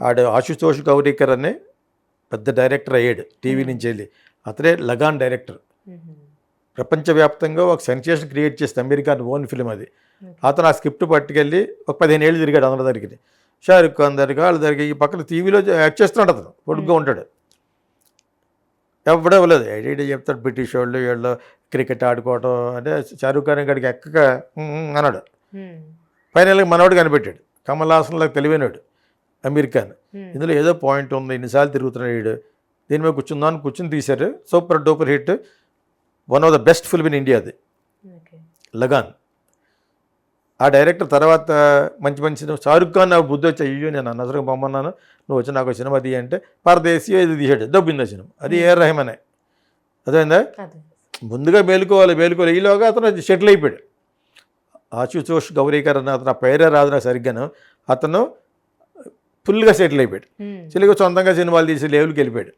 ఆడు ఆశుతోష్ గౌరీకర్ అనే పెద్ద డైరెక్టర్ అయ్యాడు టీవీ నుంచి వెళ్ళి. అతనే లగాన్ డైరెక్టర్. ప్రపంచవ్యాప్తంగా ఒక సెన్సేషన్ క్రియేట్ చేస్తే అమెరికా ఓన్ ఫిల్మ్ అది. అతను ఆ స్క్రిప్ట్ పట్టుకెళ్ళి ఒక 15 ఏళ్ళు తిరిగాడు అందరి దగ్గరికి. షారుఖ్ ఖాన్ దగ్గర వాళ్ళ దగ్గర ఈ పక్కన టీవీలో యాక్ట్ చేస్తున్నాడు. అతను పొడుగ్గా ఉంటాడు. ఎవడో ఇవ్వలేదు. ఐడియా చెప్తాడు బ్రిటిష్ వాళ్ళు వీళ్ళు క్రికెట్ ఆడుకోవటం అంటే షారుఖ్ ఖాన్ గడికి ఎక్కక అన్నాడు. ఫైనల్గా మనవాడు కనిపెట్టాడు. కమల్ హాసన్లో తెలివైనవాడు అమీర్ ఖాన్. ఇందులో ఏదో పాయింట్ ఉంది, ఇన్నిసార్లు తిరుగుతున్నాడు వీడు, దీని మీద కూర్చుందామని కూర్చుని తీశారు. Super duper hit. One of the best film in India అది లగాన్. ఆ డైరెక్టర్ తర్వాత మంచి మంచి సినిమా షారుఖ్ ఖాన్ నాకు బుద్ధి వచ్చి అయ్యో నేను అనవసరంగా బొమ్మన్నాను, నువ్వు వచ్చి నాకు సినిమా తీయ అంటే పరదేశీ ఇది తీసాడు. దబ్బిందా సినిమా అది ఏఆర్ రెహమానే. అదేందా ముందుగా మేలుకోవాలి. ఈలోగా అతను సెటిల్ అయిపోయాడు. ఆశుతోష్ గౌరీకర్ అన్న అతను ఆ పేరే రాదు నాకు సరిగ్గాను. అతను ఫుల్గా సెటిల్ అయిపోయాడు. సొంతంగా సినిమాలు తీసి లేవులకి వెళ్ళిపోయాడు.